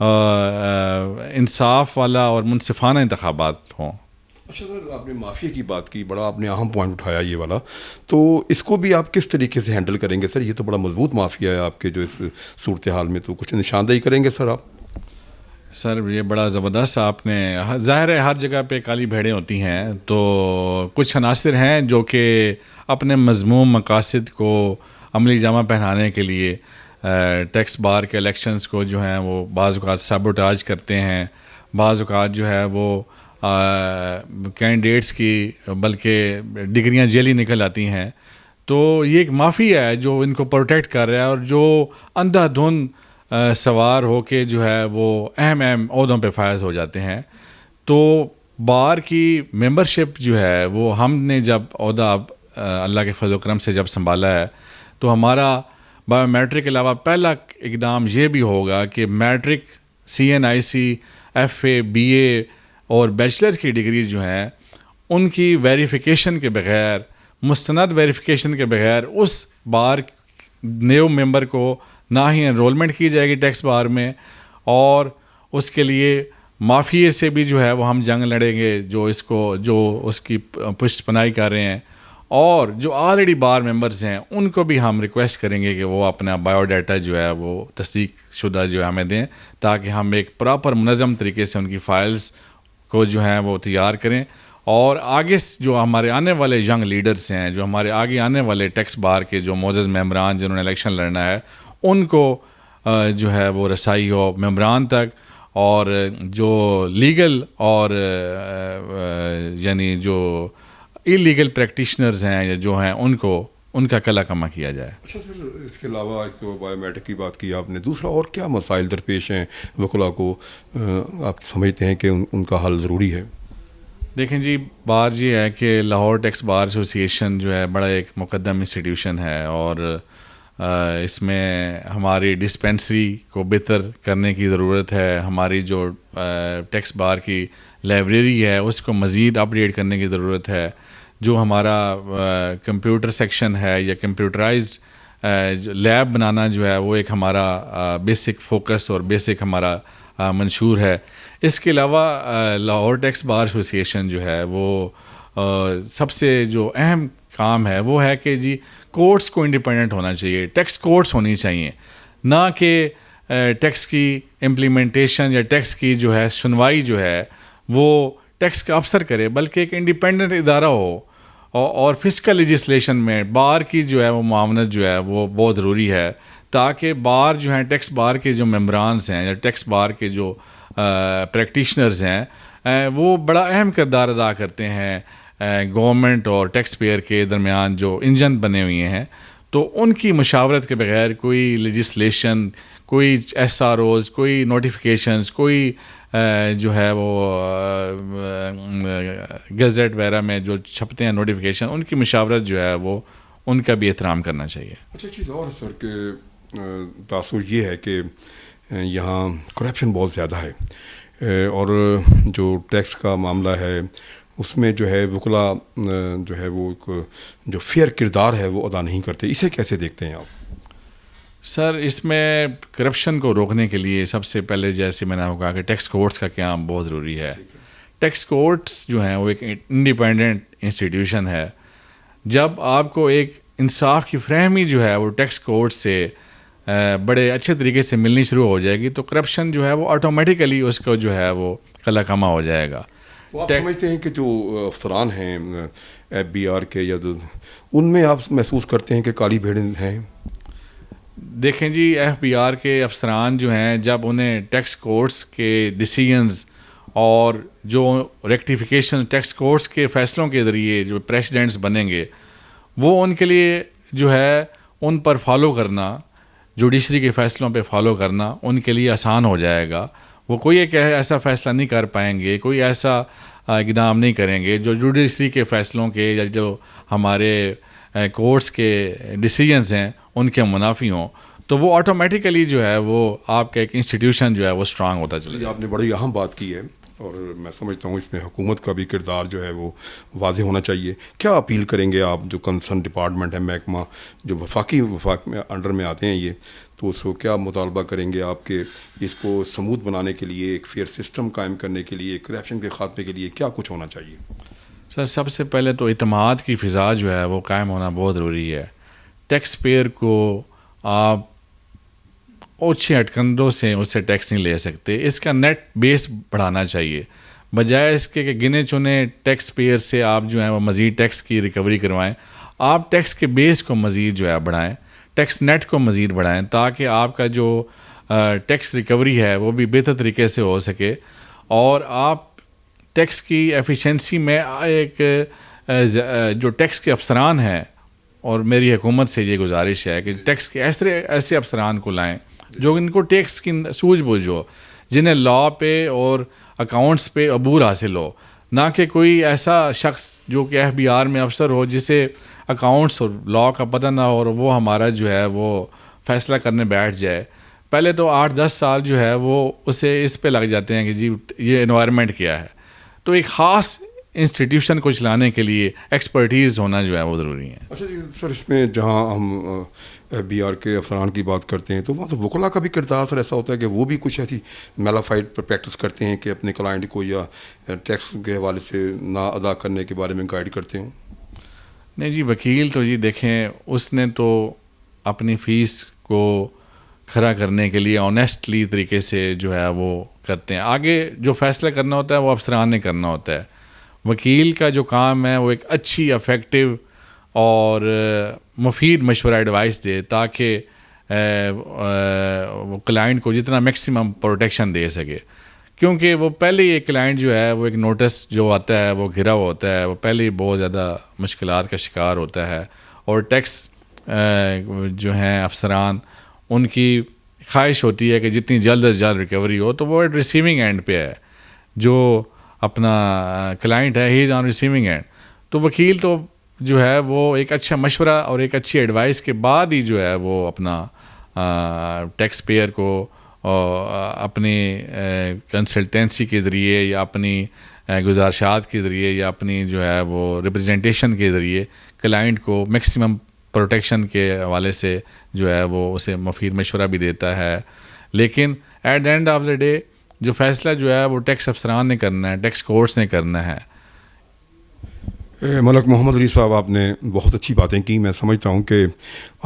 انصاف والا اور منصفانہ انتخابات ہوں. اچھا سر، آپ نے مافیا کی بات کی، بڑا آپ نے اہم پوائنٹ اٹھایا یہ والا، تو اس کو بھی آپ کس طریقے سے ہینڈل کریں گے سر؟ یہ تو بڑا مضبوط مافیا ہے آپ کے جو اس صورتحال میں، تو کچھ نشاندہی کریں گے سر آپ؟ سر یہ بڑا زبردست آپ نے، ظاہر ہے ہر جگہ پہ کالی بھیڑیں ہوتی ہیں، تو کچھ عناصر ہیں جو کہ اپنے مذموم مقاصد کو عملی جامہ پہنانے کے لیے ٹیکس بار کے الیکشنز کو جو ہیں وہ بعض اوقات سیبوٹاج کرتے ہیں، بعض اوقات جو ہے وہ کینڈیڈیٹس کی بلکہ ڈگریاں جیلی نکل آتی ہیں. تو یہ ایک مافیا ہے جو ان کو پروٹیکٹ کر رہا ہے، اور جو اندھا دھند سوار ہو کے جو ہے وہ اہم عہدوں پہ فائز ہو جاتے ہیں. تو بار کی ممبرشپ جو ہے وہ ہم نے جب عہدہ اللہ کے فضل و کرم سے جب سنبھالا ہے، تو ہمارا بایو میٹرک کے علاوہ پہلا اقدام یہ بھی ہوگا کہ میٹرک، CNIC، FA، BA اور بیچلر کی ڈگری جو ہیں ان کی ویریفیکیشن کے بغیر، مستند ویریفیکیشن کے بغیر اس بار نیو ممبر کو نہ ہی انرولمنٹ کی جائے گی ٹیکس بار میں، اور اس کے لیے مافیے سے بھی جو ہے وہ ہم جنگ لڑیں گے جو اس کی پشت پناہی کر رہے ہیں. اور جو آلریڈی بار ممبرز ہیں ان کو بھی ہم ریکویسٹ کریں گے کہ وہ اپنا بایو ڈیٹا جو ہے وہ تصدیق شدہ جو ہے ہمیں دیں، تاکہ ہم ایک پراپر منظم طریقے سے ان کی فائلز کو جو ہیں وہ تیار کریں. اور آگے جو ہمارے آنے والے ینگ لیڈرز ہیں، جو ہمارے آگے آنے والے ٹیکس بار کے جو معزز ممبران جنہوں نے الیکشن لڑنا ہے، ان کو جو ہے وہ رسائی ہو ممبران تک، اور جو لیگل اور یعنی جو ایلیگل پریکٹیشنرز ہیں یا جو ہیں ان کا کلا کما کیا جائے. اچھا سر، اس کے علاوہ ایک تو بایو میٹرک کی بات کی آپ نے، دوسرا اور کیا مسائل درپیش ہیں وکلاء کو، آپ سمجھتے ہیں کہ ان کا حل ضروری ہے؟ دیکھیں جی، بات یہ ہے کہ لاہور ٹیکس بار ایسوسی ایشن جو ہے بڑا ایک مقدم انسٹیٹیوشن ہے، اور اس میں ہماری ڈسپینسری کو بہتر کرنے کی ضرورت ہے. ہماری جو ٹیکس بار کی لائبریری ہے اس کو مزید اپ ڈیٹ کرنے کی ضرورت ہے. جو ہمارا کمپیوٹر سیکشن ہے یا کمپیوٹرائزڈ لیب بنانا جو ہے وہ ایک ہمارا بیسک فوکس اور بیسک ہمارا منشور ہے. اس کے علاوہ لاہور ٹیکس بار ایسوسی ایشن جو ہے وہ سب سے جو اہم کام ہے وہ ہے کہ جی کورٹس کو انڈیپینڈنٹ ہونا چاہیے، ٹیکس کورٹس ہونی چاہیے، نہ کہ ٹیکس کی امپلیمنٹیشن یا ٹیکس کی جو ہے سنوائی جو ہے وہ ٹیکس کا افسر کرے، بلکہ ایک انڈیپینڈنٹ ادارہ ہو. اور فسکل لیجسلیشن میں بار کی جو ہے وہ معاونت جو ہے وہ بہت ضروری ہے، تاکہ بار جو ہیں ٹیکس بار کے جو ممبرانز ہیں یا ٹیکس بار کے جو پریکٹیشنرز ہیں وہ بڑا اہم کردار ادا کرتے ہیں گورنمنٹ اور ٹیکس پیئر کے درمیان جو انجن بنے ہوئے ہیں. تو ان کی مشاورت کے بغیر کوئی لیجسلیشن، کوئی SROز، کوئی نوٹیفیکیشنز، کوئی جو ہے وہ گزٹ وغیرہ میں جو چھپتے ہیں نوٹیفیکیشن، ان کی مشاورت جو ہے وہ ان کا بھی احترام کرنا چاہیے. اچھا چیز اور سر کہ تاثر یہ ہے کہ یہاں کرپشن بہت زیادہ ہے، اور جو ٹیکس کا معاملہ ہے اس میں جو ہے وکلاء جو ہے وہ جو فیئر کردار ہے وہ ادا نہیں کرتے. اسے کیسے دیکھتے ہیں آپ؟ سر اس میں کرپشن کو روکنے کے لیے سب سے پہلے جیسے میں نے آپ کو کہا کہ ٹیکس کورٹس کا قیام بہت ضروری ہے. ٹیکس کورٹس جو ہیں وہ ایک انڈیپینڈنٹ انسٹیٹیوشن ہے. جب آپ کو ایک انصاف کی فراہمی جو ہے وہ ٹیکس کورٹ سے بڑے اچھے طریقے سے ملنی شروع ہو جائے گی، تو کرپشن جو ہے وہ آٹومیٹیکلی اس کو جو ہے وہ قلع کما ہو جائے گا. تو آپ سمجھتے ہیں کہ جو افسران ہیں FBR کے یا ان میں آپ محسوس کرتے ہیں کہ کالی بھیڑیں ہیں؟ دیکھیں جی، FBR کے افسران جو ہیں جب انہیں ٹیکس کورٹس کے ڈیسیژنز اور جو ریکٹیفیکیشن ٹیکس کورٹس کے فیصلوں کے ذریعے جو پریسیڈنٹس بنیں گے، وہ ان کے لیے جو ہے ان پر فالو کرنا، جوڈیشری کے فیصلوں پہ فالو کرنا ان کے لیے آسان ہو جائے گا. وہ کوئی ایک ایسا فیصلہ نہیں کر پائیں گے، کوئی ایسا اقدام نہیں کریں گے جو جوڈیشری کے فیصلوں کے یا جو ہمارے کورٹس کے ڈیسیژنز ہیں ان کے منافی ہوں. تو وہ آٹومیٹیکلی جو ہے وہ آپ کا ایک انسٹیٹیوشن جو ہے وہ اسٹرانگ ہوتا چلے گا. آپ نے بڑی اہم بات کی ہے اور میں سمجھتا ہوں اس میں حکومت کا بھی کردار جو ہے وہ واضح ہونا چاہیے. کیا اپیل کریں گے آپ جو کنسرن ڈپارٹمنٹ ہے, محکمہ جو وفاق میں انڈر میں آتے ہیں یہ, تو اس کو کیا مطالبہ کریں گے آپ کے اس کو سموتھ بنانے کے لیے, ایک فیئر سسٹم قائم کرنے کے لیے, کرپشن کے خاتمے کے لیے کیا کچھ ہونا چاہیے؟ سر سب سے پہلے تو اعتماد کی فضا جو ہے وہ قائم ہونا بہت ضروری ہے. ٹیکس پیئر کو آپ اوچھے ہٹکندوں سے اس سے ٹیکس نہیں لے سکتے. اس کا نیٹ بیس بڑھانا چاہیے, بجائے اس کے کہ گنے چنے ٹیکس پیئر سے آپ جو ہیں وہ مزید ٹیکس کی ریکوری کروائیں. آپ ٹیکس کے بیس کو مزید جو ہے بڑھائیں, ٹیکس نیٹ کو مزید بڑھائیں, تاکہ آپ کا جو ٹیکس ریکوری ہے وہ بھی بہتر طریقے سے ہو سکے. اور آپ ٹیکس کی ایفیشنسی میں ایک جو ٹیکس کے افسران ہیں, اور میری حکومت سے یہ گزارش ہے کہ ٹیکس کے ایسے افسران کو لائیں جو ان کو ٹیکس کی سوجھ بوجھ ہو, جنہیں لا پہ اور اکاؤنٹس پہ عبور حاصل ہو, نہ کہ کوئی ایسا شخص جو کہ FBR میں افسر ہو جسے اکاؤنٹس اور لا کا پتہ نہ ہو اور وہ ہمارا جو ہے وہ فیصلہ کرنے بیٹھ جائے. پہلے تو 8-10 سال جو ہے وہ اسے اس پہ لگ جاتے ہیں کہ جی یہ انوائرمنٹ کیا ہے. تو ایک خاص انسٹیٹیوشن کو چلانے کے لیے ایکسپرٹیز ہونا جو ہے وہ ضروری ہے. اچھا جی سر, اس میں جہاں ہم FBR کے افسران کی بات کرتے ہیں تو وہاں تو وکلا کا بھی کردار سر ایسا ہوتا ہے کہ وہ بھی کچھ ایسی میلافائڈ پریکٹس کرتے ہیں کہ اپنے کلائنٹ کو یا ٹیکس کے حوالے سے نہ ادا کرنے کے بارے میں گائیڈ کرتے ہوں. نہیں جی, وکیل تو جی دیکھیں اس نے تو اپنی فیس کو کھڑا کرنے کے لیے آنیسٹلی طریقے سے جو ہے وہ کرتے ہیں. آگے جو فیصلہ کرنا ہوتا ہے وہ افسران نے کرنا ہوتا ہے. وکیل کا جو کام ہے وہ ایک اچھی افیکٹو اور مفید مشورہ ایڈوائس دے, تاکہ وہ کلائنٹ کو جتنا میکسیمم پروٹیکشن دے سکے. کیونکہ وہ پہلے ہی ایک کلائنٹ جو ہے وہ ایک نوٹس جو آتا ہے وہ گھرا ہوا ہوتا ہے, وہ پہلے ہی بہت زیادہ مشکلات کا شکار ہوتا ہے. اور ٹیکس جو ہیں افسران, ان کی خواہش ہوتی ہے کہ جتنی جلد از جلد ریکوری ہو, تو وہ ریسیونگ اینڈ پہ ہے, جو اپنا کلائنٹ ہے ہی از آن ریسیونگ اینڈ. تو وکیل تو جو ہے وہ ایک اچھا مشورہ اور ایک اچھی ایڈوائس کے بعد ہی جو ہے وہ اپنا ٹیکس پیئر کو اپنی کنسلٹینسی کے ذریعے یا اپنی گزارشات کے ذریعے یا اپنی جو ہے وہ ریپرزنٹیشن کے ذریعے کلائنٹ کو میکسیمم پروٹیکشن کے حوالے سے جو ہے وہ اسے مفید مشورہ بھی دیتا ہے. لیکن at the end of the day جو فیصلہ جو ہے وہ ٹیکس افسران نے کرنا ہے, ٹیکس کورٹس نے کرنا ہے. ملک محمد علی صاحب, آپ نے بہت اچھی باتیں کی. میں سمجھتا ہوں کہ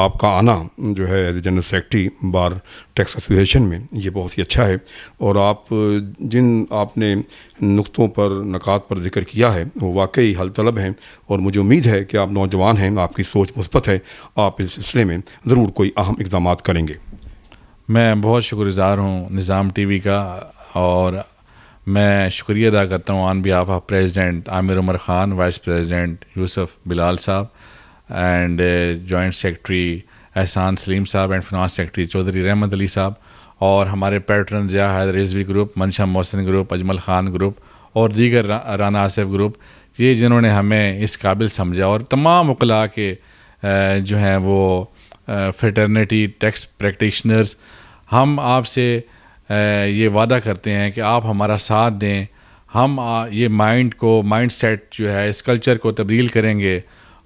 آپ کا آنا جو ہے as a general secretary bar tax association میں یہ بہت ہی اچھا ہے. اور آپ نے نقطوں پر نکات پر ذکر کیا ہے وہ واقعی حل طلب ہیں, اور مجھے امید ہے کہ آپ نوجوان ہیں, آپ کی سوچ مثبت ہے, آپ اس سلسلے میں ضرور کوئی اہم اقدامات کریں گے. میں بہت شکر گزار ہوں نظام ٹی وی کا, اور میں شکریہ ادا کرتا ہوں on behalf of president Aamir Umar Khan, vice president Yousuf Bilal sahab, and joint secretary Ehsan Saleem sahab, and finance secretary Chaudhry Rahmat Ali صاحب, اور ہمارے پیٹرن ضیاء حیدر رضوی گروپ, منشا محسن گروپ, اجمل خان گروپ, اور دیگر رانا آصف گروپ, یہ جنہوں نے ہمیں اس قابل سمجھا. اور تمام وکلاء کے جو ہیں وہ فریٹرنیٹی ٹیکس پریکٹیشنرز, ہم آپ سے یہ وعدہ کرتے ہیں کہ آپ ہمارا ساتھ دیں. ہم یہ مائنڈ سیٹ جو ہے اس کلچر کو تبدیل کریں گے,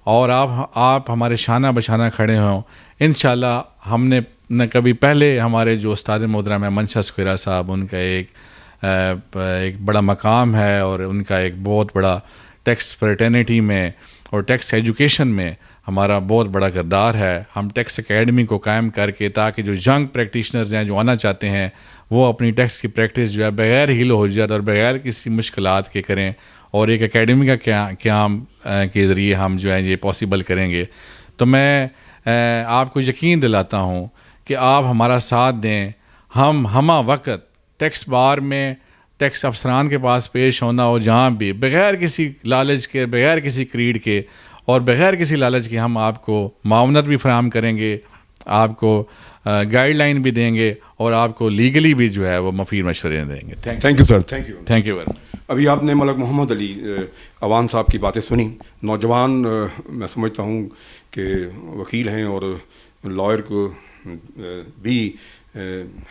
اور آپ ہمارے شانہ بشانہ کھڑے ہوں. انشاءاللہ ہم نے نہ کبھی پہلے ہمارے جو استاد محترم ہے منشا سکھیرا صاحب, ان کا ایک بڑا مقام ہے, اور ان کا ایک بہت بڑا ٹیکس فریٹرنیٹی میں اور ٹیکس ایجوکیشن میں ہمارا بہت بڑا کردار ہے. ہم ٹیکس اکیڈمی کو قائم کر کے, تاکہ جو ینگ پریکٹیشنرز ہیں جو آنا چاہتے ہیں وہ اپنی ٹیکس کی پریکٹس جو ہے بغیر ہیل و حجت اور بغیر کسی مشکلات کے کریں, اور ایک اکیڈمی کا قیام کے ذریعے ہم جو ہے یہ پاسبل کریں گے. تو میں آپ کو یقین دلاتا ہوں کہ آپ ہمارا ساتھ دیں. ہم ہمہ وقت ٹیکس بار میں ٹیکس افسران کے پاس پیش ہونا ہو, جہاں بھی بغیر کسی لالچ کے, بغیر کسی کریڈ کے اور بغیر کسی لالچ کے ہم آپ کو معاونت بھی فراہم کریں گے, آپ کو گائیڈ لائن بھی دیں گے, اور آپ کو لیگلی بھی جو ہے وہ مفید مشورے دیں گے. Thank you sir. Thank you very much. ابھی آپ نے ملک محمد علی عوان صاحب کی باتیں سنی. نوجوان میں سمجھتا ہوں کہ وکیل ہیں اور لائر کو بھی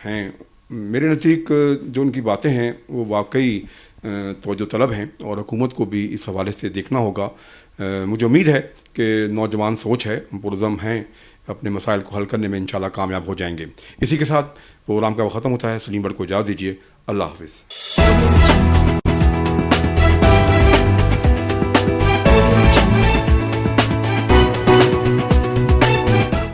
ہیں. میرے نزدیک جو ان کی باتیں ہیں وہ واقعی توجہ طلب ہیں اور حکومت کو بھی اس حوالے سے دیکھنا ہوگا. مجھے امید ہے کہ نوجوان سوچ ہے, پرعزم ہیں, اپنے مسائل کو حل کرنے میں انشاءاللہ کامیاب ہو جائیں گے. اسی کے ساتھ پروگرام کا وقت ختم ہوتا ہے. سلیم بٹ کو اجازت دیجیے. اللہ حافظ.